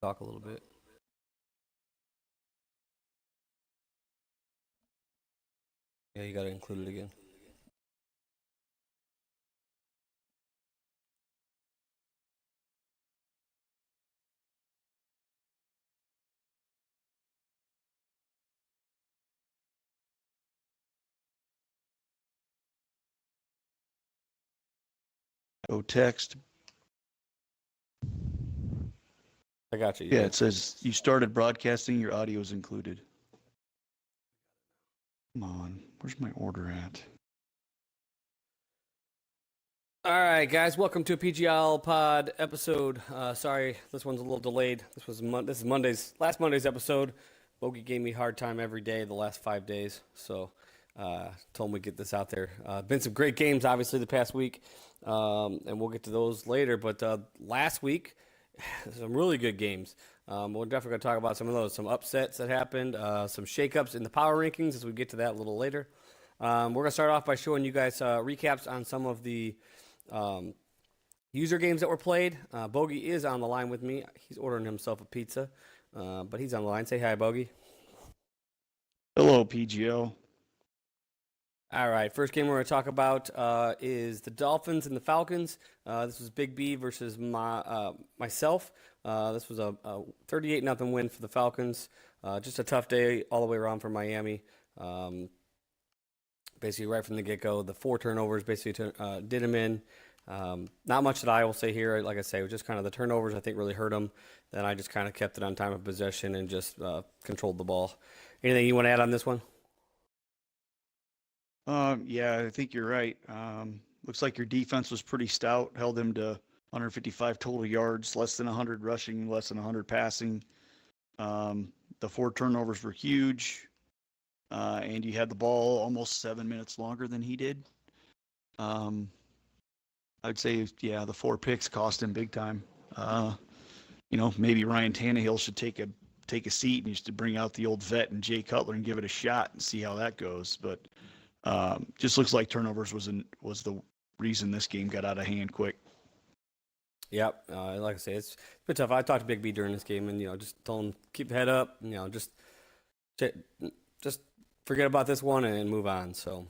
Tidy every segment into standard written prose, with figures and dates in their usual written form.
talk a little bit. Yeah, you got to include it again. Oh, text. I got you. You Yeah, good? it says you started broadcasting, your audio is included. Come on, where's my order at? All right, guys, welcome to a PGL Pod episode. Sorry, this one's a little delayed. This is last Monday's episode. Bogey gave me a hard time every day the last 5 days, so told him we'd get this out there. Been some great games, obviously, the past week, and we'll get to those later. But last week, some really good games. We're definitely going to talk about some of those, some upsets that happened, some shakeups in the power rankings as we get to that a little later. We're going to start off by showing you guys recaps on some of the user games that were played. Bogey is on the line with me. He's ordering himself a pizza, but he's on the line. Say hi, Bogey. Hello, PGL. All right, first game we're going to talk about is the Dolphins and the Falcons. This was Big B versus myself. This was a 38-0 win for the Falcons. Just a tough day all the way around for Miami. Basically, right from the get-go, the 4 turnovers basically did him in. Not much that I will say here. Like I say, it was just kind of the turnovers I think really hurt him. Then I just kind of kept it on time of possession and just controlled the ball. Anything you want to add on this one? Yeah, I think you're right. Looks like your defense was pretty stout, held them to 155 total yards, less than 100 rushing, less than 100 passing. The 4 turnovers were huge, and you had the ball almost 7 minutes longer than he did. I'd say, yeah, the 4 picks cost him big time. Maybe Ryan Tannehill should take a seat and used to bring out the old vet and Jay Cutler and give it a shot and see how that goes. But just looks like turnovers was the reason this game got out of hand quick. Yep, like I say, it's been tough. I talked to Big B during this game, and just told him keep the head up. Just forget about this one and move on. So,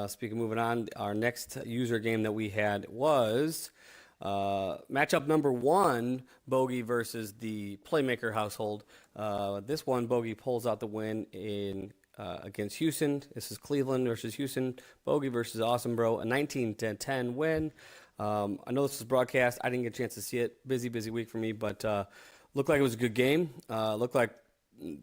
speaking of moving on, our next user game that we had was matchup number 1, Bogey versus the Playmaker household. This one, Bogey pulls out the win in against Houston. This is Cleveland versus Houston. Bogey versus Awesome Bro, a 19-10 win. I know this was broadcast. I didn't get a chance to see it. Busy week for me, but looked like it was a good game. Looked like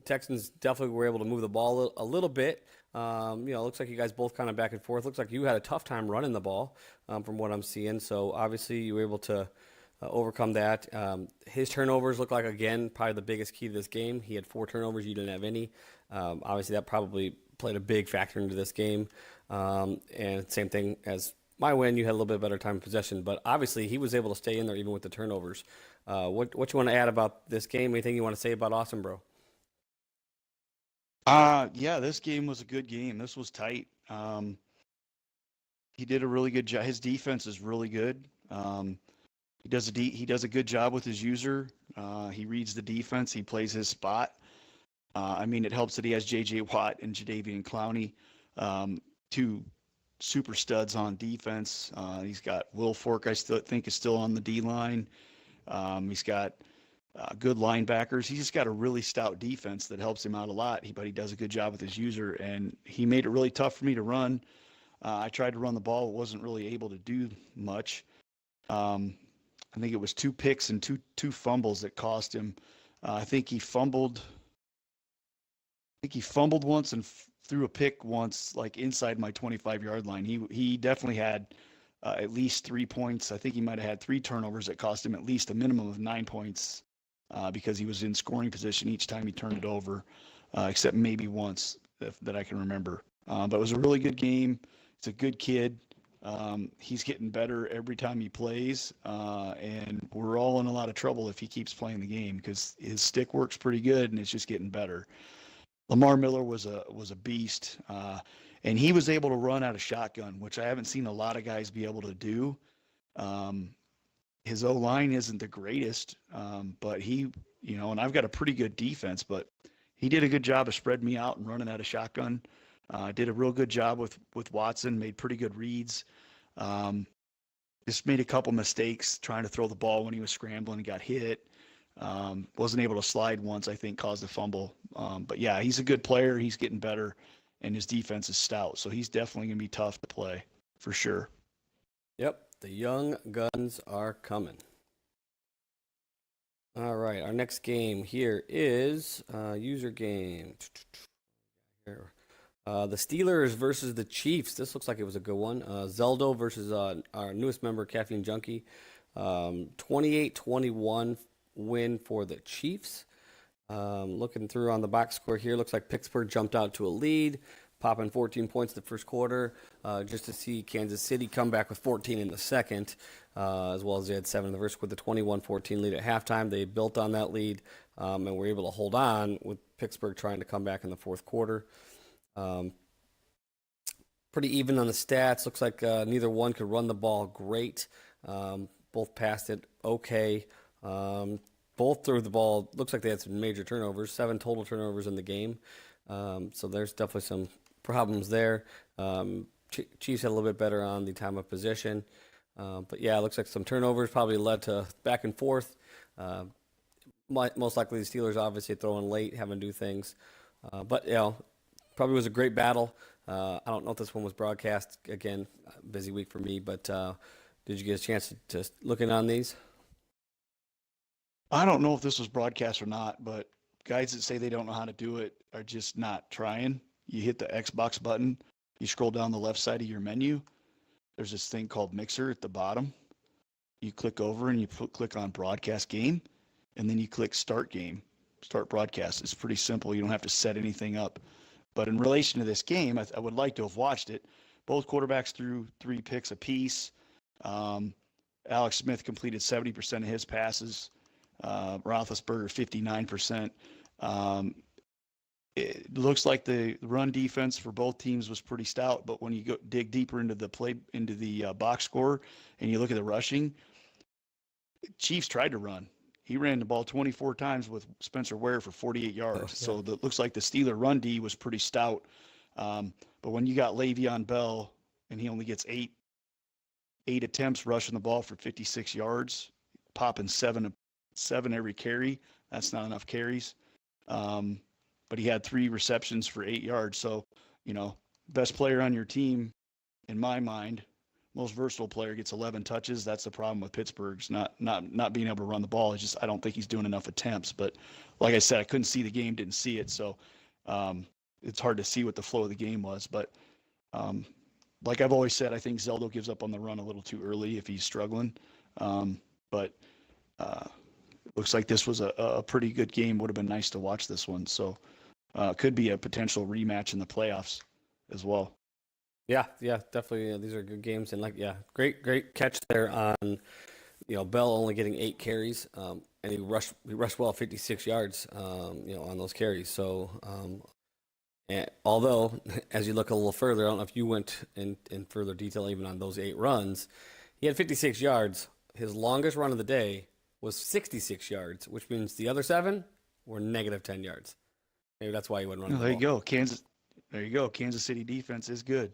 Texans definitely were able to move the ball a little bit. Looks like you guys both kind of back and forth. Looks like you had a tough time running the ball from what I'm seeing. So obviously you were able to overcome that. His turnovers look like, again, probably the biggest key to this game. He had 4 turnovers. You didn't have any. Obviously that probably played a big factor into this game. And same thing as my win, you had a little bit better time of possession, but obviously he was able to stay in there even with the turnovers. What you want to add about this game? Anything you want to say about Awesome Bro? Yeah, this game was a good game. This was tight. He did a really good job. His defense is really good. He does a good job with his user. He reads the defense. He plays his spot. It helps that he has J.J. Watt and Jadeveon Clowney, 2 super studs on defense. He's got Will Fork, I still think, is still on the D line. He's got good linebackers. He's just got a really stout defense that helps him out a lot. But he does a good job with his user, and he made it really tough for me to run. I tried to run the ball, wasn't really able to do much. I think it was 2 picks and two fumbles that cost him. I think he fumbled once and threw a pick once, like inside my 25-yard line. He definitely had at least 3 points. I think he might have had 3 turnovers that cost him at least a minimum of 9 points because he was in scoring position each time he turned it over, except maybe once that I can remember. But it was a really good game. It's a good kid. He's getting better every time he plays, and we're all in a lot of trouble if he keeps playing the game because his stick works pretty good and it's just getting better. Lamar Miller was a beast, and he was able to run out of shotgun, which I haven't seen a lot of guys be able to do. His O-line isn't the greatest, but he and I've got a pretty good defense, but he did a good job of spreading me out and running out of shotgun. Did a real good job with Watson, made pretty good reads. Um, just made a couple mistakes trying to throw the ball when he was scrambling and got hit. Wasn't able to slide once, I think, caused a fumble. But yeah, he's a good player. He's getting better, and his defense is stout. So he's definitely going to be tough to play for sure. Yep, the young guns are coming. All right, our next game here is user game. Here. The Steelers versus the Chiefs. This looks like it was a good one. Zeldo versus our newest member, Caffeine Junkie. 28-21 win for the Chiefs. Looking through on the box score here, looks like Pittsburgh jumped out to a lead, popping 14 points in the first quarter, just to see Kansas City come back with 14 in the second, as well as they had 7 in the first with the 21-14 lead at halftime. They built on that lead and were able to hold on with Pittsburgh trying to come back in the fourth quarter. Pretty even on the stats. Looks like neither one could run the ball great. Both passed it okay. Both threw the ball. Looks like they had some major turnovers, 7 total turnovers in the game. So there's definitely some problems there. Chiefs had a little bit better on the time of possession. But yeah, it looks like some turnovers probably led to back and forth. Most likely the Steelers obviously throwing late, having to do things. But, probably was a great battle. I don't know if this one was broadcast. Again, busy week for me. But did you get a chance to look in on these? I don't know if this was broadcast or not, but guys that say they don't know how to do it are just not trying. You hit the Xbox button, you scroll down the left side of your menu. There's this thing called Mixer at the bottom. You click over and you click on Broadcast Game, and then you click Start Game, Start Broadcast. It's pretty simple. You don't have to set anything up. But in relation to this game, I would like to have watched it. Both quarterbacks threw 3 picks apiece. Alex Smith completed 70% of his passes. Roethlisberger 59%. It looks like the run defense for both teams was pretty stout, but when you dig deeper into the box score and you look at the rushing, Chiefs tried to run. He ran the ball 24 times with Spencer Ware for 48 yards. Oh, yeah. So it looks like the Steeler run D was pretty stout. But when you got Le'Veon Bell and he only gets eight attempts rushing the ball for 56 yards, popping seven every carry, that's not enough carries. But he had 3 receptions for 8 yards. So, best player on your team, in my mind, most versatile player gets 11 touches. That's the problem with Pittsburgh's not being able to run the ball. It's just I don't think he's doing enough attempts. But like I said, I couldn't see the game, didn't see it, so it's hard to see what the flow of the game was. But like I've always said, I think Zeldo gives up on the run a little too early if he's struggling. But it looks like this was a pretty good game. Would have been nice to watch this one. So could be a potential rematch in the playoffs as well. Yeah, definitely. These are good games, and great catch there on, Bell only getting 8 carries, and he rushed well 56 yards, on those carries. So, and although as you look a little further, I don't know if you went in further detail even on those 8 runs, he had 56 yards. His longest run of the day was 66 yards, which means the other 7 were negative 10 yards. Maybe that's why he wouldn't run. There you go, Kansas. There you go. Kansas City defense is good.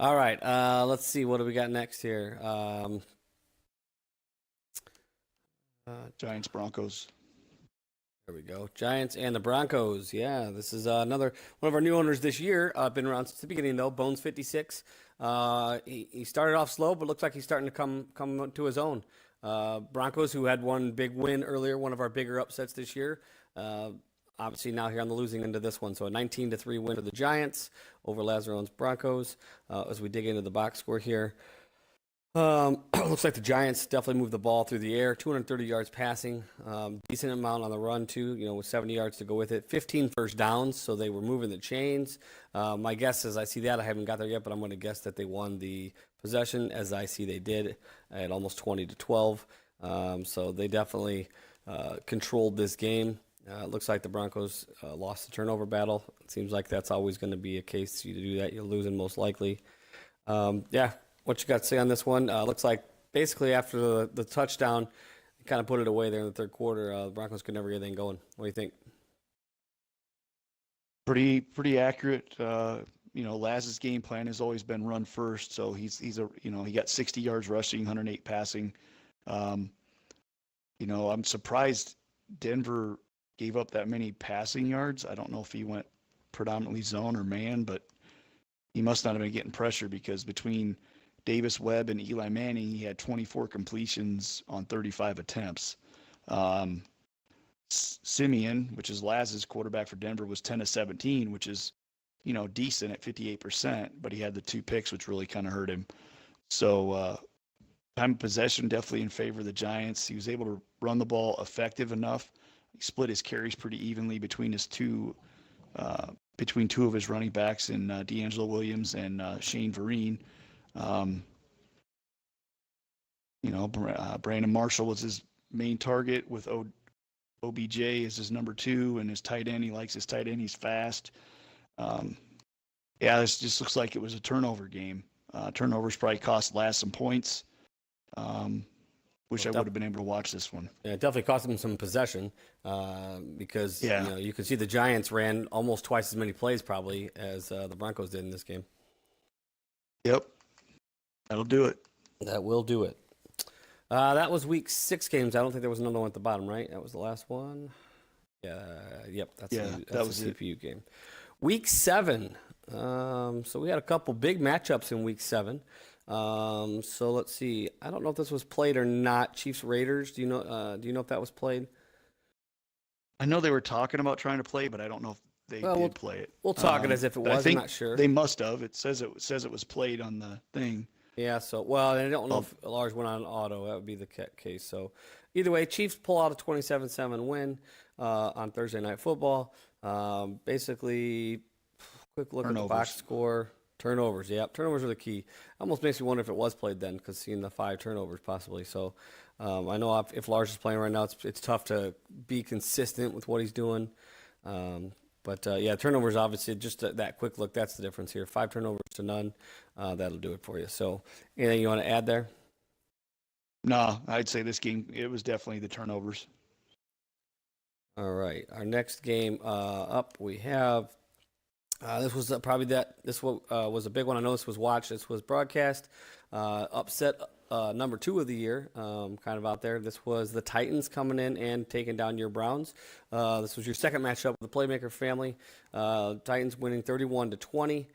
All right, let's see. What do we got next here? Giants, Broncos. There we go. Giants and the Broncos. Yeah, this is another one of our new owners this year. Been around since the beginning, though. Bones56. He started off slow, but looks like he's starting to come to his own. Broncos, who had one big win earlier, one of our bigger upsets this year. Obviously now here on the losing end of this one. So a 19-3 win for the Giants over Lazarone's Broncos. As we dig into the box score here. Looks like the Giants definitely moved the ball through the air. 230 yards passing. Decent amount on the run too, with 70 yards to go with it. 15 first downs, so they were moving the chains. My guess is I see that. I haven't got there yet, but I'm going to guess that they won the possession, as I see they did at almost 20-12. So they definitely controlled this game. It looks like the Broncos lost the turnover battle. It seems like that's always going to be a case. You do that, you're losing most likely. What you got to say on this one? Looks like basically after the touchdown, kind of put it away there in the third quarter. The Broncos could never get anything going. What do you think? Pretty accurate. Laz's game plan has always been run first, so he got 60 yards rushing, 108 passing. Um, I'm surprised Denver gave up that many passing yards. I don't know if he went predominantly zone or man, but he must not have been getting pressure because between Davis Webb and Eli Manning, he had 24 completions on 35 attempts. Simeon, which is Laz's quarterback for Denver, was 10 of 17, which is, decent at 58%, but he had the 2 picks, which really kind of hurt him. So time of possession definitely in favor of the Giants. He was able to run the ball effective enough. He split his carries pretty evenly between two of his running backs in D'Angelo Williams and Shane Vereen. Brandon Marshall was his main target with OBJ is his number 2, and his tight end. He likes his tight end. He's fast. This just looks like it was a turnover game. Turnovers probably cost Laz some points. Wish I would have been able to watch this one. Yeah, it definitely cost them some possession because you could see the Giants ran almost twice as many plays probably as the Broncos did in this game. Yep, that'll do it. That will do it. That was week 6 games. I don't think there was another one at the bottom, right? That was the last one. Yep. That's the CPU game. Week 7. So we had a couple big matchups in week 7. So let's see. I don't know if this was played or not. Chiefs Raiders. Do you know if that was played? I know they were talking about trying to play, but I don't know if they did play it. We'll talk it as if it was. I'm not sure. They must have. It says it was played on the thing. Yeah, I don't know if Lars went on auto. That would be the case. So either way, Chiefs pull out a 27-7 win on Thursday Night Football. Basically, quick look at the box score. Turnovers, yep. Turnovers are the key. Almost makes me wonder if it was played then, because seeing the 5 turnovers possibly. So I know if Lars is playing right now, it's tough to be consistent with what he's doing. But turnovers, obviously, just that quick look, that's the difference here. 5 turnovers to none. That'll do it for you. So anything you want to add there? No, I'd say this game, it was definitely the turnovers. All right. Our next game up, we have this was was a big one. I know this was watched. This was broadcast. Upset number 2 of the year, kind of out there. This was the Titans coming in and taking down your Browns. This was your second matchup with the Playmaker family. Titans winning 31-20.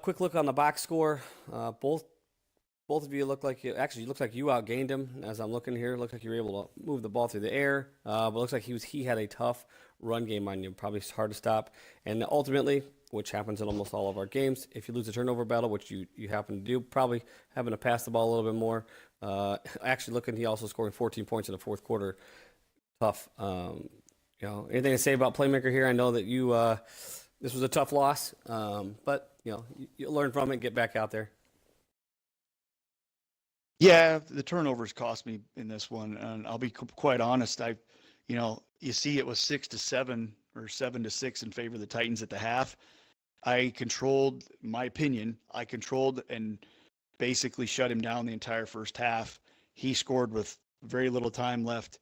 Quick look on the box score. Both of you look like you outgained him. As I'm looking here, it looks like you were able to move the ball through the air. But it looks like he had a tough run game on you. Probably hard to stop. And ultimately, which happens in almost all of our games, if you lose a turnover battle, which you happen to do, probably having to pass the ball a little bit more. He also scoring 14 points in the fourth quarter. Tough. Anything to say about Playmaker here? I know that this was a tough loss, but you learn from it, get back out there. Yeah, the turnovers cost me in this one, and I'll be quite honest. You see, it was 6-7 or 7-6 in favor of the Titans at the half. I controlled and basically shut him down the entire first half. He scored with very little time left.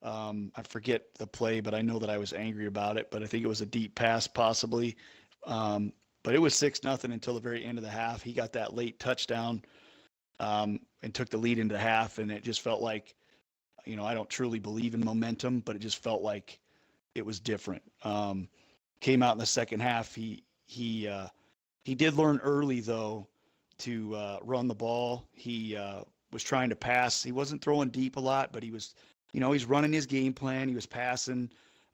I forget the play, but I know that I was angry about it. But I think it was a deep pass, possibly. But it was 6-0 until the very end of the half. He got that late touchdown and took the lead into the half, and it just felt like, I don't truly believe in momentum, but it just felt like it was different. Came out in the second half. He did learn early though to run the ball. He was trying to pass. He wasn't throwing deep a lot, but he was, he's running his game plan. He was passing.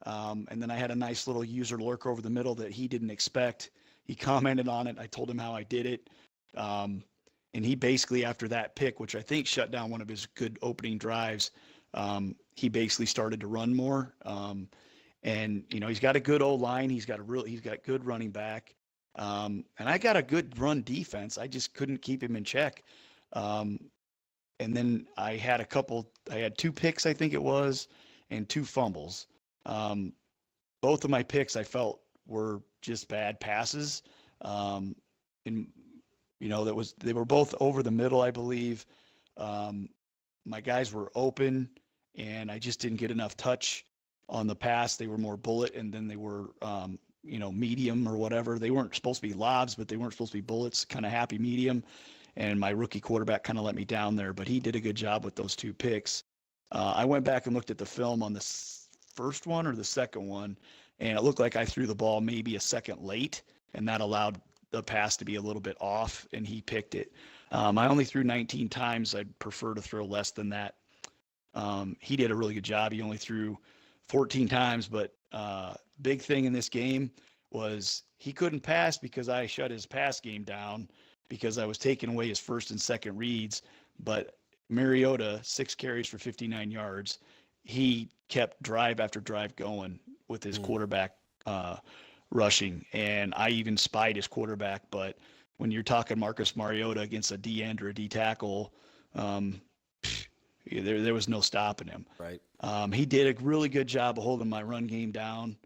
And then I had a nice little user lurk over the middle that he didn't expect. He commented on it. I told him how I did it. And he basically, after that pick, which I think shut down one of his good opening drives, he basically started to run more. And he's got a good old line. He's got good running back. And I got a good run defense. I just couldn't keep him in check. And then I had 2 picks, I think it was, and 2 fumbles. Both of my picks I felt were just bad passes. And they were both over the middle, I believe. My guys were open. and I just didn't get enough touch on the pass. They were more bullet, and then they were, medium or whatever. They weren't supposed to be lobs, but they weren't supposed to be bullets, kind of happy medium. And my rookie quarterback kind of let me down there, but he did a good job with those 2 picks. I went back and looked at the film on the first one or the second one, and it looked like I threw the ball maybe a second late, and that allowed the pass to be a little bit off, and he picked it. I only threw 19 times. I'd prefer to throw less than that. He did a really good job. He only threw 14 times, but big thing in this game was he couldn't pass because I shut his pass game down because I was taking away his first and second reads. But Mariota, 6 carries for 59 yards. He kept drive after drive going with his quarterback rushing. And I even spied his quarterback. But when you're talking Marcus Mariota against a D end or a D tackle, there was no stopping him. Right. He did a really good job of holding my run game down.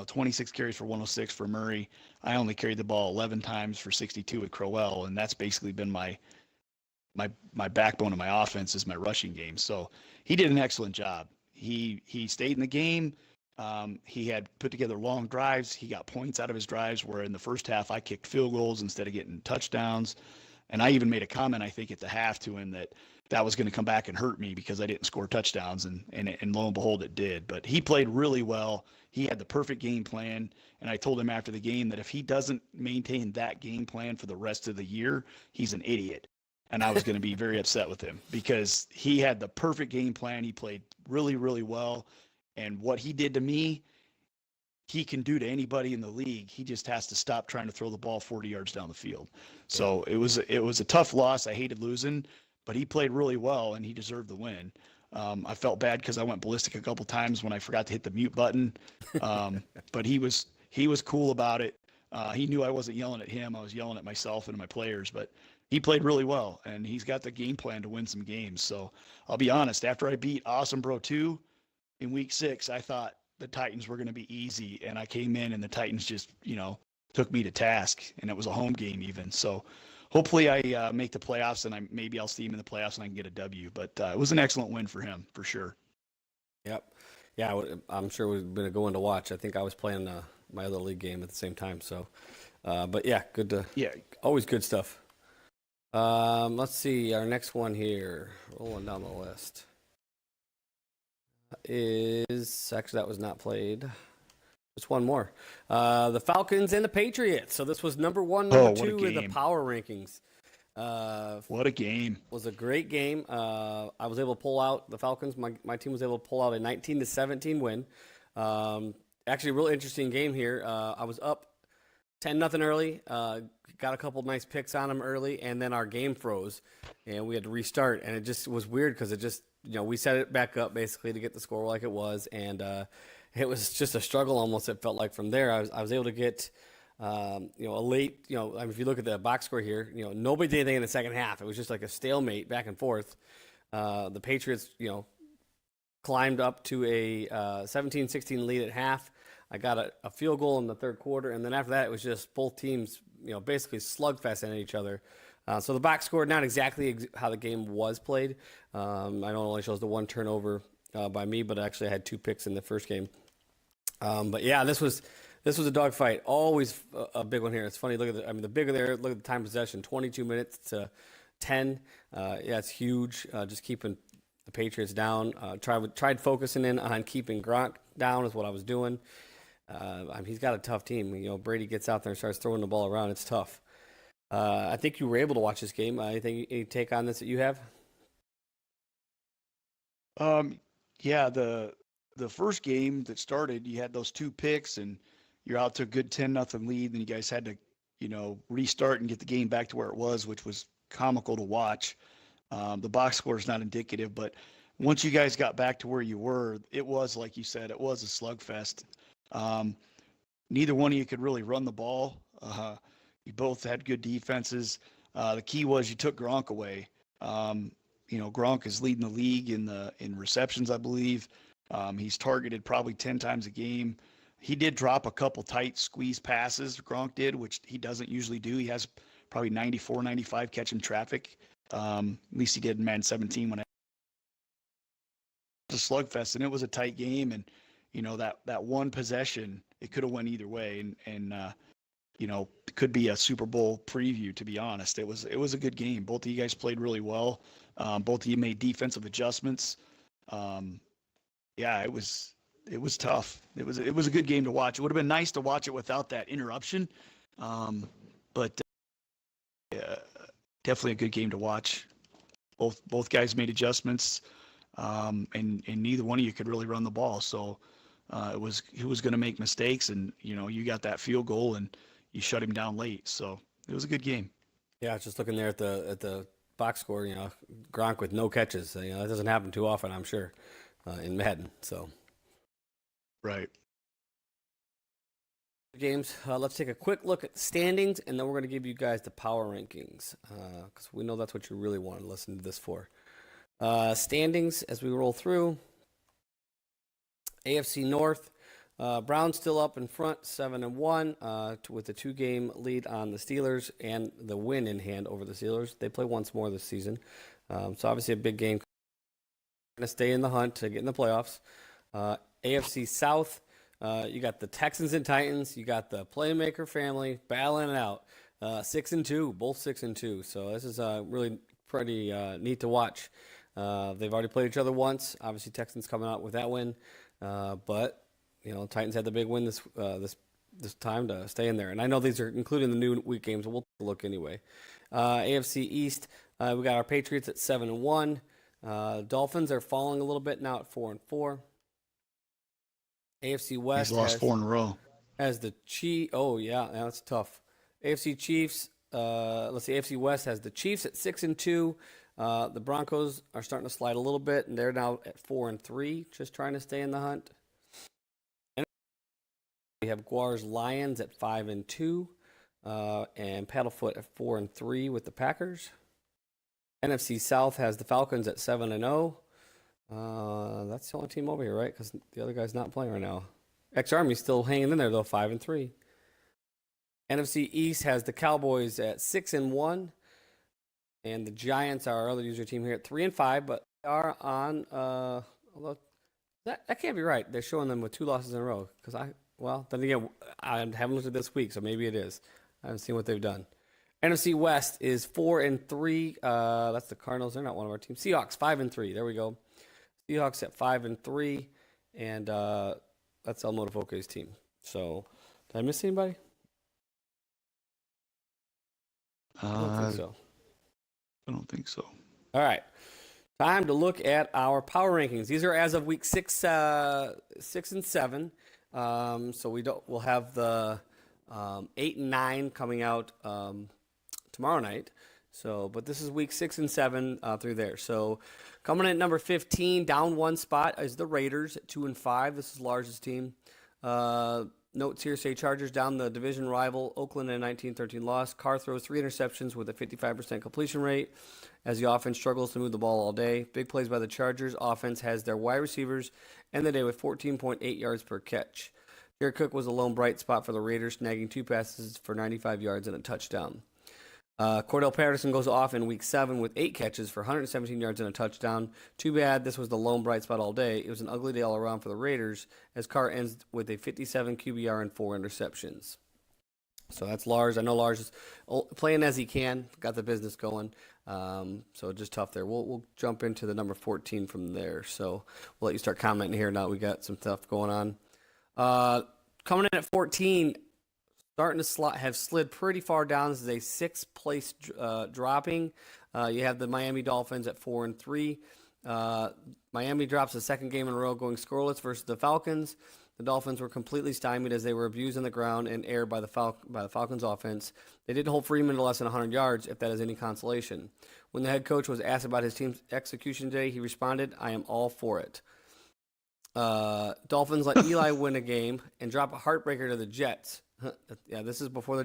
26 carries for 106 for Murray. I only carried the ball 11 times for 62 at Crowell, and that's basically been my backbone of my offense is my rushing game. So he did an excellent job. He stayed in the game. He had put together long drives. He got points out of his drives, where in the first half I kicked field goals instead of getting touchdowns. And I even made a comment, I think, at the half to him that was going to come back and hurt me because I didn't score touchdowns, and lo and behold, it did. But he played really well. He had the perfect game plan, and I told him after the game that if he doesn't maintain that game plan for the rest of the year, he's an idiot. And I was going to be very upset with him because he had the perfect game plan. He played really, really well. And what he did to me, he can do to anybody in the league. He just has to stop trying to throw the ball 40 yards down the field. So it was a tough loss. I hated losing, but he played really well and he deserved the win. I felt bad because I went ballistic a couple times when I forgot to hit the mute button. But he was cool about it. He knew I wasn't yelling at him. I was yelling at myself and my players, but he played really well, and he's got the game plan to win some games. So I'll be honest, after I beat Awesome Bro 2 in week 6, I thought the Titans were going to be easy, and I came in and the Titans just, took me to task, and it was a home game even. So hopefully I make the playoffs, and maybe I'll see him in the playoffs and I can get a W. But it was an excellent win for him, for sure. Yep. Yeah, I'm sure it would been a good one to watch. I think I was playing my other league game at the same time. So, but yeah, always good stuff. Let's see, our next one here, rolling down the list, is actually that was not played. Just one more. The Falcons and the Patriots. So this was number 1, number 2 in the power rankings. What a game. Was a great game. I was able to pull out the Falcons. My team was able to pull out a 19-17 win. Actually, a really interesting game here. I was up 10-0 early. Got a couple nice picks on them early, and then our game froze, and we had to restart. And it just was weird because it just, we set it back up basically to get the score like it was, and it was just a struggle almost. It felt like from there I was able to get a late, if you look at the box score here, nobody did anything in the second half. It was just like a stalemate back and forth. The Patriots, climbed up to a 17-16 lead at half. I got a field goal in the third quarter, and then after that, it was just both teams, basically slugfest at each other. So the box score, not exactly how the game was played. I know it only shows the one turnover by me, but actually I had 2 picks in the first game. But yeah, this was a dogfight. Always a big one here. It's funny. Look at the bigger there. Look at the time possession, 22 minutes to 10. Yeah, it's huge. Just keeping the Patriots down. Tried focusing in on keeping Gronk down is what I was doing. He's got a tough team. Brady gets out there and starts throwing the ball around. It's tough. I think you were able to watch this game. Any take on this that you have? Yeah, the first game that started, you had those 2 picks, and you're out to a good 10-0 lead. Then you guys had to, restart and get the game back to where it was, which was comical to watch. The box score is not indicative, but once you guys got back to where you were, it was, like you said, it was a slugfest. Neither one of you could really run the ball. You both had good defenses. The key was you took Gronk away. Gronk is leading the league in receptions, I believe. He's targeted probably 10 times a game. He did drop a couple tight squeeze passes, Gronk did, which he doesn't usually do. He has probably 94, 95 catching traffic. At least he did in Man 17 when I a slugfest, and it was a tight game. And that one possession, it could have went either way, and it could be a Super Bowl preview. To be honest, it was a good game. Both of you guys played really well. Both of you made defensive adjustments. Yeah, it was tough. It was a good game to watch. It would have been nice to watch it without that interruption, but definitely a good game to watch. Both guys made adjustments, and neither one of you could really run the ball. So it was who was going to make mistakes, and you got that field goal and you shut him down late. So it was a good game. Yeah, just looking there at the box score, Gronk with no catches. That doesn't happen too often, I'm sure, in Madden. So right. Games. Let's take a quick look at the standings, and then we're going to give you guys the power rankings because we know that's what you really want to listen to this for. Standings as we roll through. AFC North. Browns still up in front, 7-1, with a 2-game lead on the Steelers and the win in hand over the Steelers. They play once more this season, so obviously a big game. Going to stay in the hunt to get in the playoffs. AFC South. You got the Texans and Titans. You got the Playmaker family battling it out. 6-2, both 6-2. So this is really pretty neat to watch. They've already played each other once. Obviously, Texans coming out with that win, but Titans had the big win this time to stay in there. And I know these are including the new week games, but we'll take a look anyway. AFC East, we got our Patriots at 7-1. Dolphins are falling a little bit now at 4-4. AFC West He's lost 4 in a row. Has the Chiefs. Oh yeah, that's tough. AFC Chiefs. Let's see. AFC West has the Chiefs at 6-2. The Broncos are starting to slide a little bit, and they're now at 4-3, just trying to stay in the hunt. And we have Guar's Lions at 5-2, and Paddlefoot at 4-3 with the Packers. NFC South has the Falcons at 7-0. That's the only team over here, right? Because the other guy's not playing right now. X-Army's still hanging in there, though, 5-3. NFC East has the Cowboys at 6-1. And the Giants are our other user team here at 3-5, but they are on, although that can't be right. They're showing them with 2 losses in a row. Then again, I haven't looked at this week, so maybe it is. I haven't seen what they've done. NFC West is 4-3. That's the Cardinals. They're not one of our teams. Seahawks, 5-3. There we go. Seahawks at 5-3, and that's El Motofoque's team. So, did I miss anybody? I don't think so. I don't think so. All right, time to look at our power rankings. These are as of week 6 and 7. So we'll have the 8 and 9 coming out tomorrow night. So, but this is week 6 and 7 through there. So, coming in at number 15, down 1 spot, is the Raiders at 2-5. This is Lars' team. Notes here say Chargers down the division rival Oakland in a 19-13 loss. Carr throws 3 interceptions with a 55% completion rate as the offense struggles to move the ball all day. Big plays by the Chargers. Offense has their wide receivers end the day with 14.8 yards per catch. Jared Cook was a lone bright spot for the Raiders, snagging 2 passes for 95 yards and a touchdown. Cordell Patterson goes off in week 7 with 8 catches for 117 yards and a touchdown. Too bad this was the lone bright spot all day. It was an ugly day all around for the Raiders as Carr ends with a 57 QBR and 4 interceptions. So that's Lars. I know Lars is playing as he can, got the business going. So just tough there. We'll jump into the number 14 from there. So we'll let you start commenting here now. We got some stuff going on. Coming in at 14. Starting to have slid pretty far down. This is a 6th place dropping. You have the Miami Dolphins at 4-3. Miami drops a 2nd game in a row going scoreless versus the Falcons. The Dolphins were completely stymied as they were abused on the ground and aired by the Falcons offense. They did hold Freeman to less than 100 yards, if that is any consolation. When the head coach was asked about his team's execution today, he responded, "I am all for it." Dolphins let Eli win a game and drop a heartbreaker to the Jets. Yeah, this is before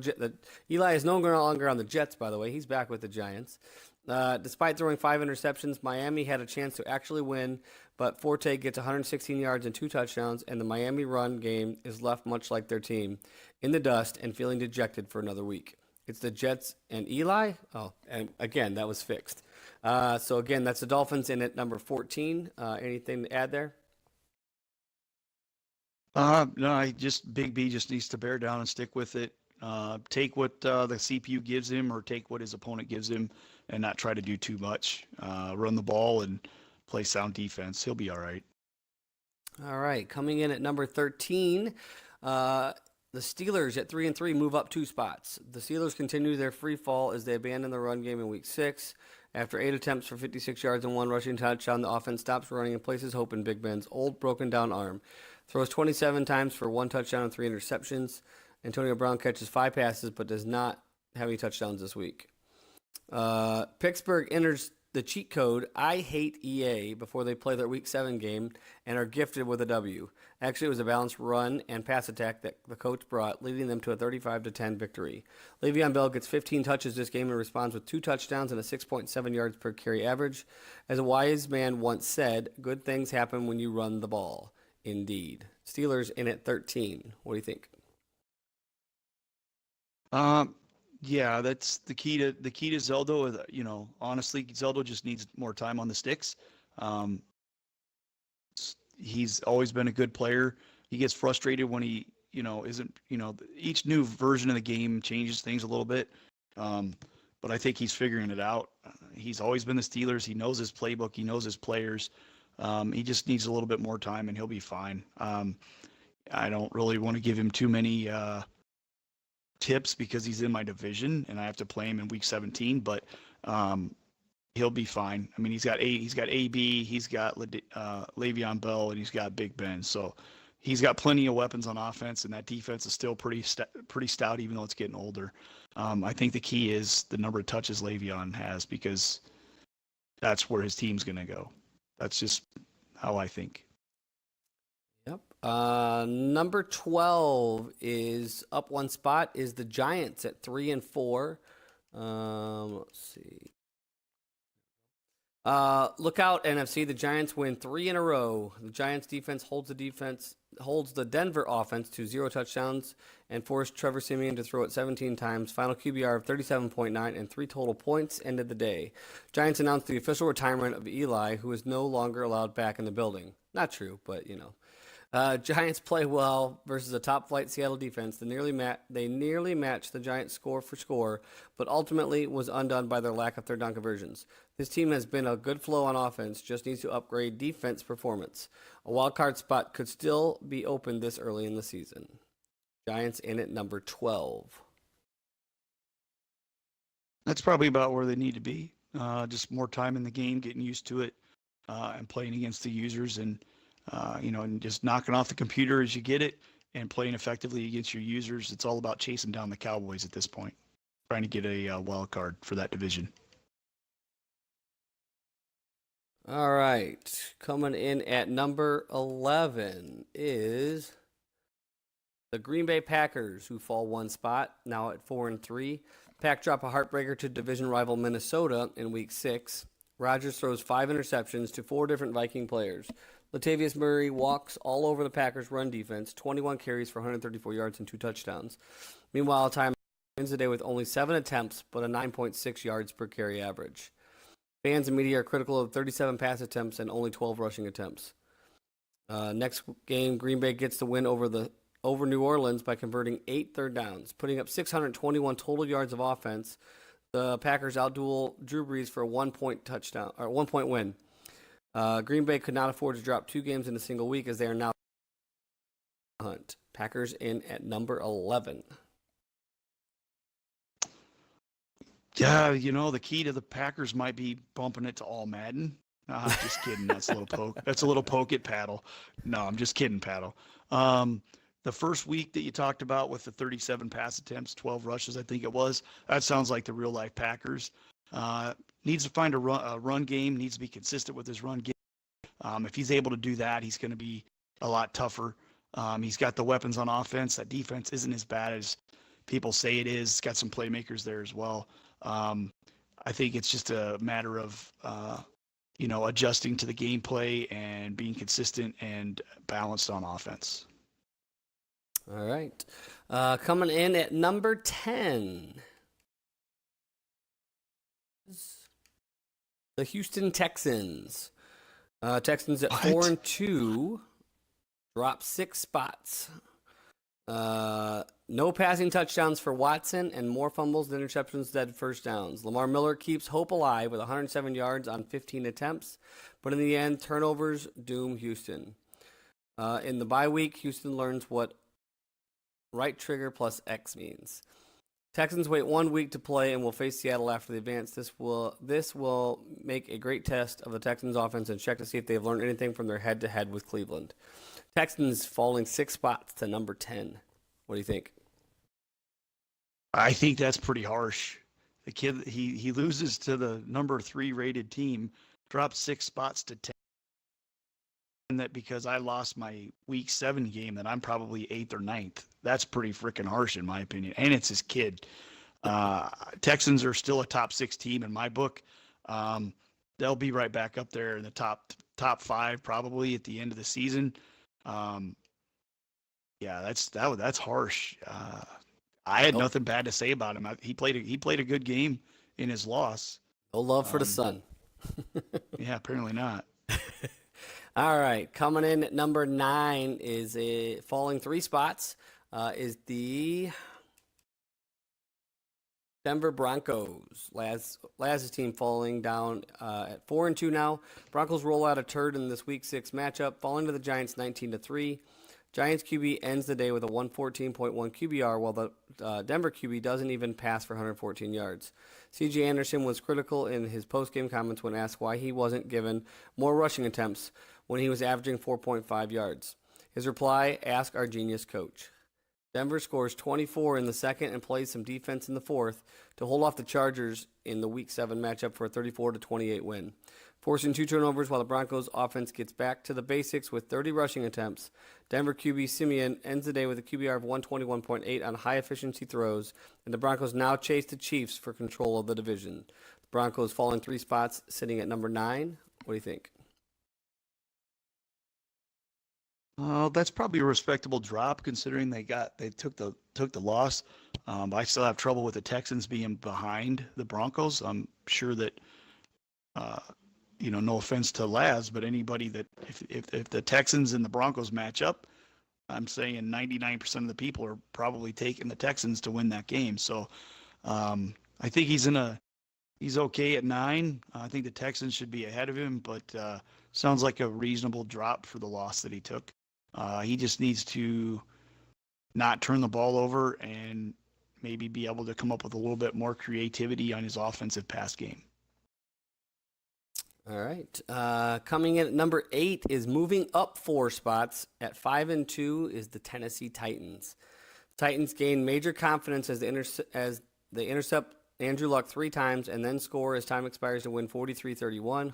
Eli is no longer on the Jets, by the way. He's back with the Giants. Despite throwing 5 interceptions, Miami had a chance to actually win, but Forte gets 116 yards and 2 touchdowns, and the Miami run game is left much like their team, in the dust and feeling dejected for another week. It's the Jets and Eli. Oh, and again, that was fixed. So again, that's the Dolphins in at number 14. Anything to add there? No, Big B just needs to bear down and stick with it. Take what the CPU gives him, or take what his opponent gives him, and not try to do too much. Run the ball and play sound defense. He'll be all right. All right, coming in at number 13, the Steelers at 3-3 move up 2 spots. The Steelers continue their free fall as they abandon the run game in Week 6. After 8 attempts for 56 yards and 1 rushing touchdown, the offense stops running and places hope in Big Ben's old broken down arm. Throws 27 times for 1 touchdown and 3 interceptions. Antonio Brown catches 5 passes but does not have any touchdowns this week. Pittsburgh enters the cheat code I hate EA before they play their Week 7 game and are gifted with a W. Actually, it was a balanced run and pass attack that the coach brought, leading them to a 35-10 victory. Le'Veon Bell gets 15 touches this game and responds with 2 touchdowns and a 6.7 yards per carry average. As a wise man once said, good things happen when you run the ball. Indeed. Steelers in at 13. What do you think? Yeah, that's the key to Zeldo. Honestly, Zeldo just needs more time on the sticks. He's always been a good player. He gets frustrated when he, isn't, each new version of the game changes things a little bit. But I think he's figuring it out. He's always been the Steelers. He knows his playbook. He knows his players. He just needs a little bit more time, and he'll be fine. I don't really want to give him too many tips because he's in my division and I have to play him in Week 17. But he'll be fine. I mean, he's got AB, he's got Le'Veon Bell, and he's got Big Ben. So he's got plenty of weapons on offense, and that defense is still pretty stout, even though it's getting older. I think the key is the number of touches Le'Veon has, because that's where his team's going to go. That's just how I think. Yep. Number 12 is up 1 spot, is the Giants at 3-4. Let's see. Look out, NFC. The Giants win 3 in a row. The Giants defense holds the Denver offense to 0 touchdowns and forced Trevor Siemian to throw it 17 times. Final QBR of 37.9 and 3 total points ended the day. Giants announced the official retirement of Eli, who is no longer allowed back in the building. Not true, but Giants play well versus a top-flight Seattle defense. They nearly matched the Giants score for score, but ultimately was undone by their lack of third down conversions. This team has been a good flow on offense, just needs to upgrade defense performance. A wild card spot could still be open this early in the season. Giants in at number 12. That's probably about where they need to be. Just more time in the game, getting used to it, and playing against the users, and and just knocking off the computer as you get it and playing effectively against your users. It's all about chasing down the Cowboys at this point, trying to get a wild card for that division. All right. Coming in at number 11 is the Green Bay Packers, who fall 1 spot, now at 4-3. Pack drop a heartbreaker to division rival Minnesota in Week 6. Rodgers throws 5 interceptions to 4 different Viking players. Latavius Murray walks all over the Packers' run defense, 21 carries for 134 yards and 2 touchdowns. Meanwhile, Ty ends the day with only 7 attempts, but a 9.6 yards per carry average. Fans and media are critical of 37 pass attempts and only 12 rushing attempts. Next game, Green Bay gets the win over New Orleans by converting 8 third downs, putting up 621 total yards of offense. The Packers outduel Drew Brees for a 1-point win. Green Bay could not afford to drop 2 games in a single week, as they are now hunt. Packers in at number 11. Yeah, the key to the Packers might be bumping it to all Madden. Nah, just kidding. That's a little poke. That's a little poke at Paddle. No, I'm just kidding, Paddle. The first week that you talked about with the 37 pass attempts, 12 rushes, I think it was, that sounds like the real life Packers. Needs to find a run game, needs to be consistent with his run game. If he's able to do that, he's going to be a lot tougher. He's got the weapons on offense. That defense isn't as bad as people say it is. It's got some playmakers there as well. I think it's just a matter of, adjusting to the gameplay and being consistent and balanced on offense. All right. Coming in at number 10 is the Houston Texans. Texans at What? 4-2, drop 6 spots. No passing touchdowns for Watson and more fumbles than interceptions than first downs. Lamar Miller keeps hope alive with 107 yards on 15 attempts, but in the end, turnovers doom Houston. In the bye week, Houston learns what right trigger plus X means. Texans wait 1 week to play and will face Seattle after the advance. This will make a great test of the Texans' offense and check to see if they've learned anything from their head-to-head with Cleveland. Texans falling 6 spots to number 10. What do you think? I think that's pretty harsh. The kid, he loses to the number 3 rated team, drops 6 spots to 10. And that because I lost my week 7 game, that I'm probably 8th or 9th. That's pretty freaking harsh in my opinion. And it's his kid. Texans are still a top 6 team in my book. They'll be right back up there in the top 5 probably at the end of the season. Yeah, that's harsh. I had nothing bad to say about him. He played a good game in his loss. No love for the son. Yeah, apparently not. All right, coming in at number 9 is falling 3 spots. Is the Denver Broncos. Laz's team falling down at 4-2 now. Broncos roll out a turd in this Week 6 matchup, falling to the Giants 19-3. Giants QB ends the day with a 114.1 QBR, while the Denver QB doesn't even pass for 114 yards. C.J. Anderson was critical in his post-game comments when asked why he wasn't given more rushing attempts when he was averaging 4.5 yards. His reply, ask our genius coach. Denver scores 24 in the second and plays some defense in the fourth to hold off the Chargers in the Week 7 matchup for a 34-28 win. Forcing 2 turnovers while the Broncos offense gets back to the basics with 30 rushing attempts. Denver QB Simeon ends the day with a QBR of 121.8 on high-efficiency throws, and the Broncos now chase the Chiefs for control of the division. The Broncos falling 3 spots, sitting at number 9. What do you think? That's probably a respectable drop considering they took the loss. I still have trouble with the Texans being behind the Broncos. I'm sure that no offense to Laz, but anybody that if the Texans and the Broncos match up, I'm saying 99% of the people are probably taking the Texans to win that game. So I think he's okay at 9. I think the Texans should be ahead of him, but sounds like a reasonable drop for the loss that he took. He just needs to not turn the ball over and maybe be able to come up with a little bit more creativity on his offensive pass game. All right. Coming in at number 8 is moving up 4 spots. At 5-2 is the Tennessee Titans. Titans gain major confidence as they intercept Andrew Luck 3 times and then score as time expires to win 43-31.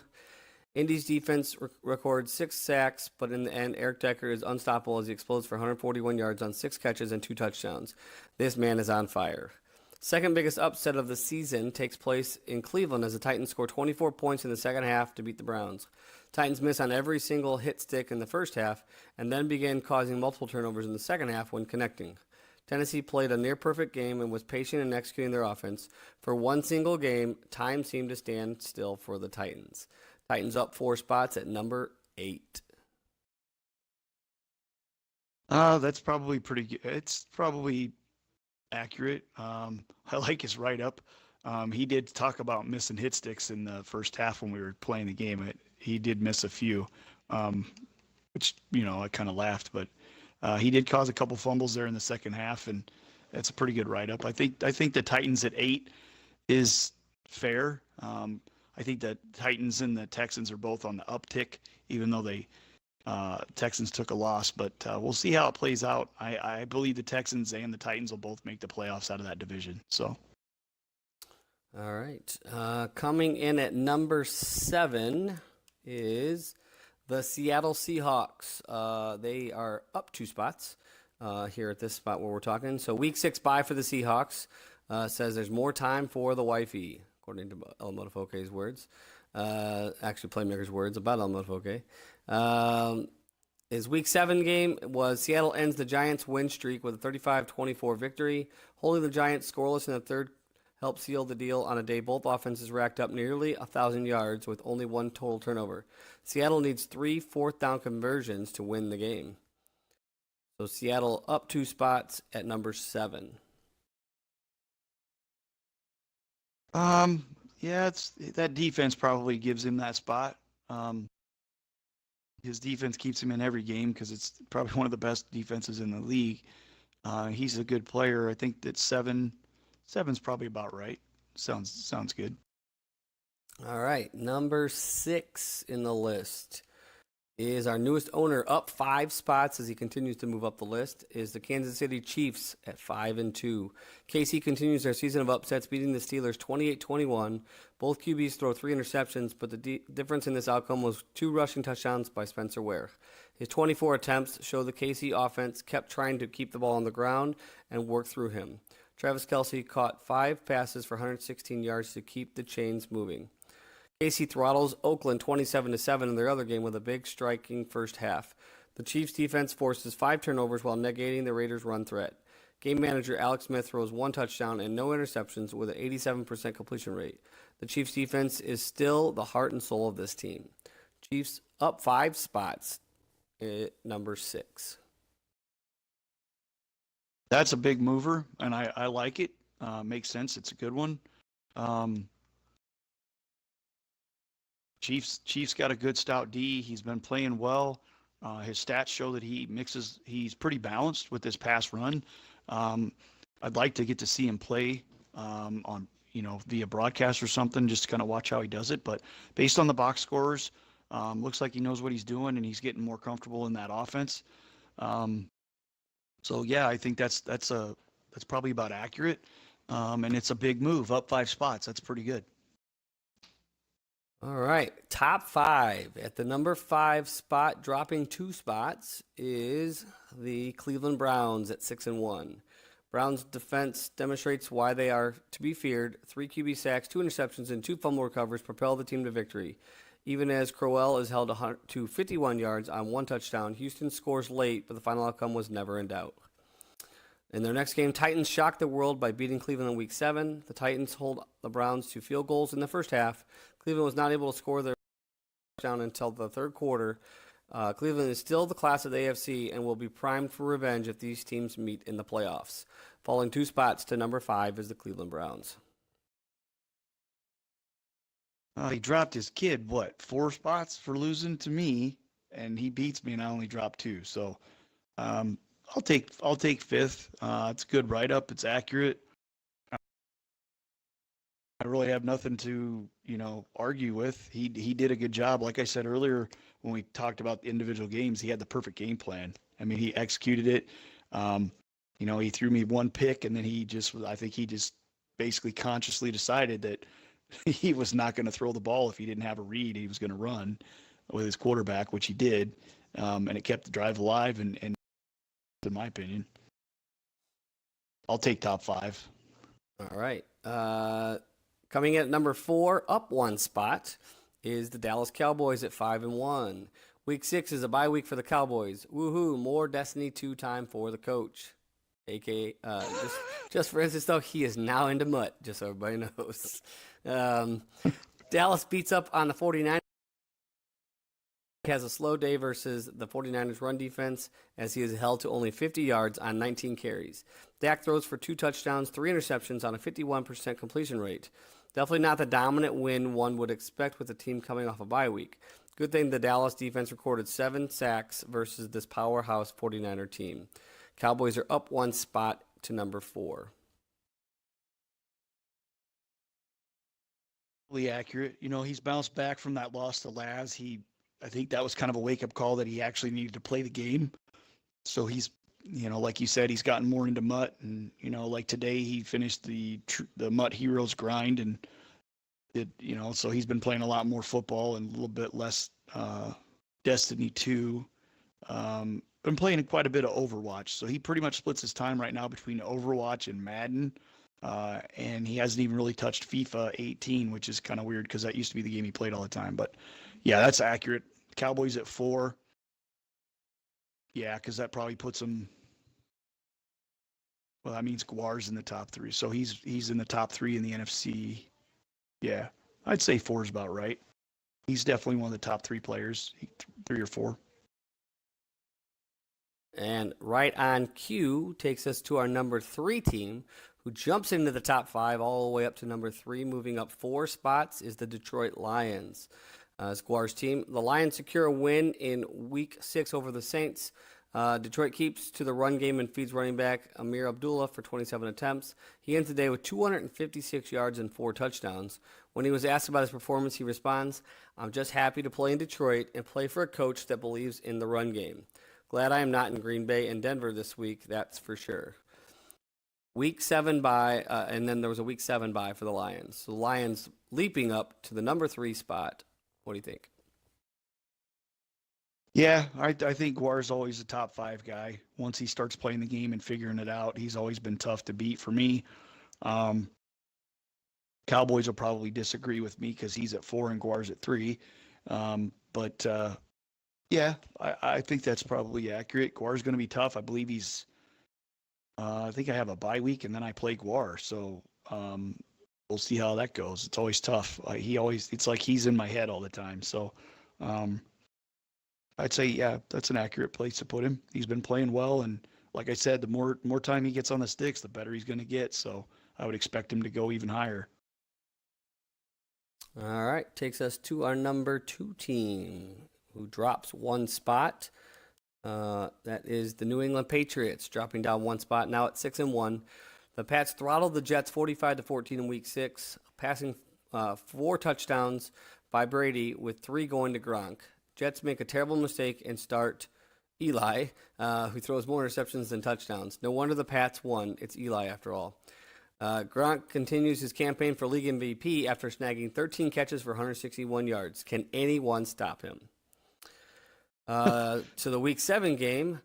Indy's defense records 6 sacks, but in the end, Eric Decker is unstoppable as he explodes for 141 yards on 6 catches and 2 touchdowns. This man is on fire. Second biggest upset of the season takes place in Cleveland as the Titans score 24 points in the second half to beat the Browns. Titans miss on every single hit stick in the first half and then begin causing multiple turnovers in the second half when connecting. Tennessee played a near-perfect game and was patient in executing their offense. For one single game, time seemed to stand still for the Titans. Titans up 4 spots at number 8. That's probably pretty good. It's probably accurate. I like his write-up. He did talk about missing hit sticks in the first half when we were playing the game. He did miss a few, which, I kind of laughed. But he did cause a couple fumbles there in the second half, and that's a pretty good write-up. I think the Titans at 8 is fair. I think that Titans and the Texans are both on the uptick, even though they Texans took a loss. But we'll see how it plays out. I believe the Texans and the Titans will both make the playoffs out of that division. So, all right. Coming in at number 7 is the Seattle Seahawks. They are up 2 spots here at this spot where we're talking. So Week 6 bye for the Seahawks says there's more time for the wifey, according to El Motofoke's words. Actually, Playmaker's words about El Motofoke. His Week 7 game was Seattle ends the Giants' win streak with a 35-24 victory, holding the Giants scoreless in the third helped seal the deal on a day both offenses racked up nearly 1,000 yards with only one total turnover. Seattle needs 3 fourth-down conversions to win the game. So Seattle up 2 spots at number 7. Yeah, it's that defense probably gives him that spot. His defense keeps him in every game because it's probably one of the best defenses in the league. He's a good player. I think that seven's probably about right. Sounds good. All right, number 6 in the list is our newest owner, up 5 spots as he continues to move up the list, is the Kansas City Chiefs at 5-2. KC continues their season of upsets, beating the Steelers 28-21. Both QBs throw 3 interceptions, but the difference in this outcome was 2 rushing touchdowns by Spencer Ware. His 24 attempts show the KC offense kept trying to keep the ball on the ground and work through him. Travis Kelce caught 5 passes for 116 yards to keep the chains moving. KC throttles Oakland 27-7 in their other game with a big striking first half. The Chiefs defense forces 5 turnovers while negating the Raiders' run threat. Game manager Alex Smith throws 1 touchdown and no interceptions with an 87% completion rate. The Chiefs defense is still the heart and soul of this team. Chiefs up 5 spots at number 6. That's a big mover, and I like it. Makes sense. It's a good one. Chiefs got a good stout D. He's been playing well. His stats show that he's pretty balanced with his pass run. I'd like to get to see him play on, via broadcast or something, just to kind of watch how he does it. But based on the box scores, looks like he knows what he's doing and he's getting more comfortable in that offense. So yeah, I think that's probably about accurate. And it's a big move, up 5 spots. That's pretty good. All right, top 5. At the number 5 spot, dropping 2 spots, is the Cleveland Browns at 6-1. Browns defense demonstrates why they are to be feared. 3 QB sacks, 2 interceptions, and 2 fumble recovers propel the team to victory. Even as Crowell is held to 51 yards on 1 touchdown, Houston scores late, but the final outcome was never in doubt. In their next game, Titans shocked the world by beating Cleveland in Week 7. The Titans hold the Browns to field goals in the first half. Cleveland was not able to score their touchdown until the third quarter. Cleveland is still the class of the AFC and will be primed for revenge if these teams meet in the playoffs. Falling 2 spots to number 5 is the Cleveland Browns. He dropped his kid, 4 spots for losing to me, and he beats me, and I only dropped 2. So I'll take 5th. It's a good write-up. It's accurate. I really have nothing to, argue with. He did a good job. Like I said earlier, when we talked about the individual games, he had the perfect game plan. I mean, he executed it. He threw me 1 pick, and then I think he just basically consciously decided that he was not going to throw the ball if he didn't have a read. He was going to run with his quarterback, which he did, and it kept the drive alive. And in my opinion, I'll take top 5. All right. Coming in at number 4, up 1 spot, is the Dallas Cowboys at 5-1. Week 6 is a bye week for the Cowboys. Woohoo! More Destiny 2 time for the coach. AKA, just for instance, though, he is now into Mutt, just so everybody knows. Dallas beats up on the 49ers. Has a slow day versus the 49ers run defense as he is held to only 50 yards on 19 carries. Dak throws for 2 touchdowns, 3 interceptions on a 51% completion rate. Definitely not the dominant win one would expect with a team coming off a bye week. Good thing the Dallas defense recorded 7 sacks versus this powerhouse 49er team. Cowboys are up 1 spot to number 4. Really accurate. He's bounced back from that loss to Laz. I think that was kind of a wake-up call that he actually needed to play the game. So he's, like you said, he's gotten more into Mutt. And, like today he finished the Mutt Heroes grind and so he's been playing a lot more football and a little bit less Destiny 2. Been playing quite a bit of Overwatch. So he pretty much splits his time right now between Overwatch and Madden. And he hasn't even really touched FIFA 18, which is kind of weird because that used to be the game he played all the time. But yeah, that's accurate. Cowboys at 4. Yeah, because that probably puts them Well, that means Guar's in the top three. So he's in the top three in the NFC. Yeah, I'd say 4 is about right. He's definitely one of the top 3 players, 3 or 4. And right on cue takes us to our number 3 team, who jumps into the top 5 all the way up to number 3, moving up 4 spots, is the Detroit Lions. Squar's team. The Lions secure a win in Week 6 over the Saints. Detroit keeps to the run game and feeds running back Amir Abdullah for 27 attempts. He ends the day with 256 yards and 4 touchdowns. When he was asked about his performance, he responds, "I'm just happy to play in Detroit and play for a coach that believes in the run game. Glad I am not in Green Bay and Denver this week, that's for sure." Week 7 bye, and then there was a Week 7 bye for the Lions. So the Lions leaping up to the number 3 spot. What do you think? Yeah, I think Guar's always a top 5 guy. Once he starts playing the game and figuring it out, he's always been tough to beat for me. Cowboys will probably disagree with me because he's at 4 and Guar's at 3. But yeah, I think that's probably accurate. Guar's going to be tough. I believe he's. I think I have a bye week and then I play Guar, so we'll see how that goes. It's always tough. It's like he's in my head all the time. So I'd say, yeah, that's an accurate place to put him. He's been playing well, and like I said, the more time he gets on the sticks, the better he's going to get. So I would expect him to go even higher. All right, takes us to our number 2 team, who drops 1 spot. That is the New England Patriots, dropping down 1 spot, now at 6-1. The Pats throttled the Jets 45-14 in Week 6, passing 4 touchdowns by Brady with 3 going to Gronk. Jets make a terrible mistake and start Eli, who throws more interceptions than touchdowns. No wonder the Pats won. It's Eli after all. Gronk continues his campaign for league MVP after snagging 13 catches for 161 yards. Can anyone stop him? To the Week 7 game,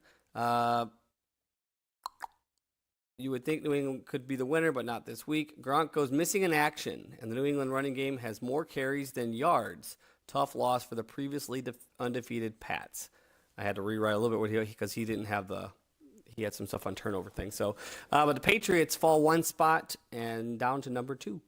you would think New England could be the winner, but not this week. Gronk goes missing in action, and the New England running game has more carries than yards. Tough loss for the previously undefeated Pats. I had to rewrite a little bit because he didn't have he had some stuff on turnover things. So, but the Patriots fall 1 spot and down to number 2.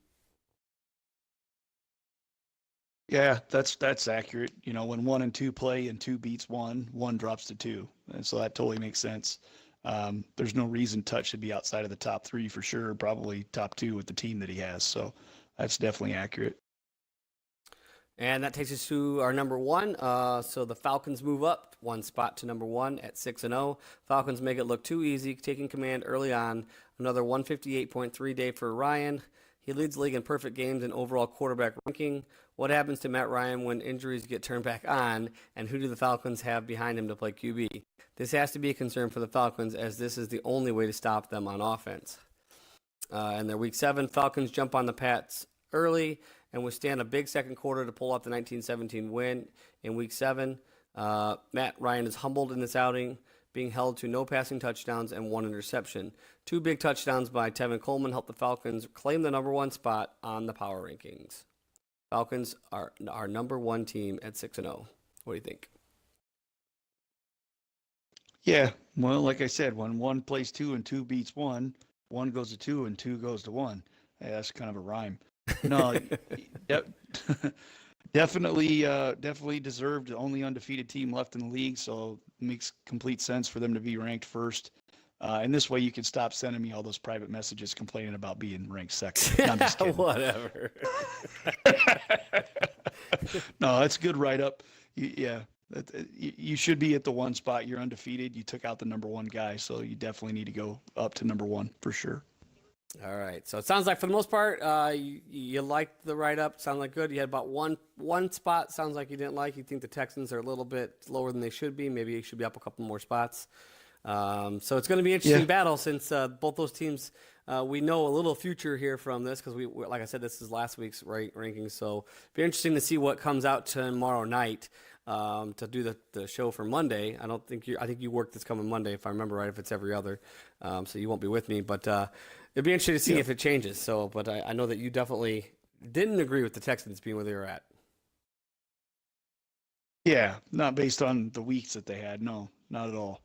Yeah, that's accurate. You know, when 1 and 2 play and 2 beats 1, 1 drops to 2. And so that totally makes sense. There's no reason Touch should be outside of the top 3 for sure, probably top 2 with the team that he has. So that's definitely accurate. And that takes us to our number 1. So the Falcons move up 1 spot to number 1 at 6-0. Falcons make it look too easy, taking command early on. Another 158.3 day for Ryan. He leads the league in perfect games and overall quarterback ranking. What happens to Matt Ryan when injuries get turned back on, and who do the Falcons have behind him to play QB? This has to be a concern for the Falcons, as this is the only way to stop them on offense. In their Week 7, Falcons jump on the Pats early and withstand a big second quarter to pull off the 1917 win. In Week 7, Matt Ryan is humbled in this outing, being held to no passing touchdowns and 1 interception. 2 big touchdowns by Tevin Coleman helped the Falcons claim the number 1 spot on the power rankings. Falcons are our number 1 team at 6-0. What do you think? Yeah, well, like I said, when 1 plays 2 and 2 beats 1, 1 goes to 2 and 2 goes to 1. Hey, that's kind of a rhyme. No, definitely deserved the only undefeated team left in the league. So it makes complete sense for them to be ranked first. And this way you can stop sending me all those private messages complaining about being ranked second. No, I'm just kidding. Whatever. No, that's a good write-up. Yeah, you should be at the 1 spot. You're undefeated. You took out the number 1 guy, so you definitely need to go up to number 1 for sure. All right. So it sounds like for the most part, you liked the write-up. Sounds like good. You had about one spot. Sounds like you didn't like. You think the Texans are a little bit lower than they should be. Maybe they should be up a couple more spots. So it's going to be an interesting battle since both those teams, we know a little future here from this because like I said, this is last week's rankings. So it'll be interesting to see what comes out tomorrow night to do the show for Monday. I think you work this coming Monday, if I remember right, if it's every other. So you won't be with me, but it'd be interesting to see if it changes. So, but I know that you definitely didn't agree with the Texans being where they were at. Yeah, not based on the weeks that they had. No, not at all.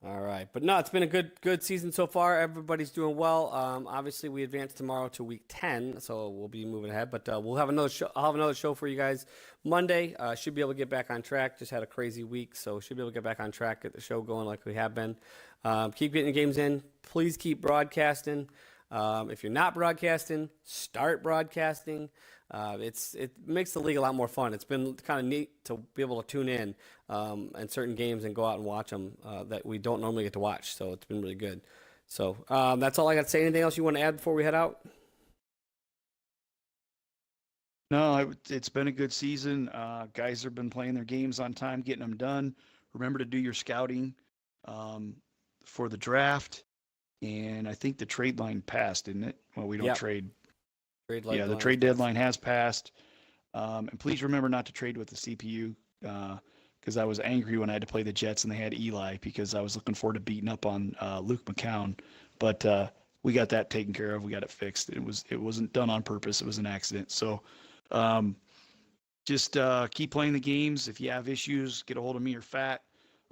All right, but no, it's been a good season so far. Everybody's doing well. Obviously, we advance tomorrow to week 10, so we'll be moving ahead. But we'll have another show. I'll have another show for you guys Monday. Should be able to get back on track. Just had a crazy week, so should be able to get back on track, get the show going like we have been. Keep getting the games in. Please keep broadcasting. If you're not broadcasting, start broadcasting. It makes the league a lot more fun. It's been kind of neat to be able to tune in and certain games and go out and watch them that we don't normally get to watch. So it's been really good. So that's all I got to say. Anything else you want to add before we head out? No, it's been a good season. Guys have been playing their games on time, getting them done. Remember to do your scouting for the draft. And I think the trade line passed, didn't it? Well, we don't Yep. trade. Trade Yeah, the trade deadline has passed. And please remember not to trade with the CPU because I was angry when I had to play the Jets and they had Eli because I was looking forward to beating up on Luke McCown. But we got that taken care of. We got it fixed. It wasn't done on purpose. It was an accident. So just keep playing the games. If you have issues, get a hold of me or Fat.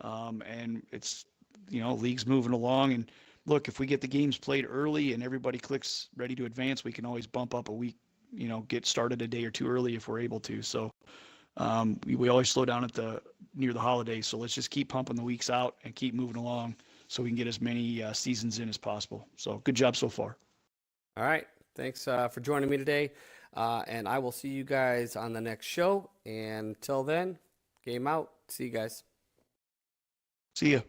And it's, league's moving along. And look, if we get the games played early and everybody clicks ready to advance, we can always bump up a week, get started a day or two early if we're able to. So we always slow down near the holidays. So let's just keep pumping the weeks out and keep moving along so we can get as many seasons in as possible. So good job so far. All right. Thanks for joining me today. And I will see you guys on the next show. And until then, game out. See you guys. See ya.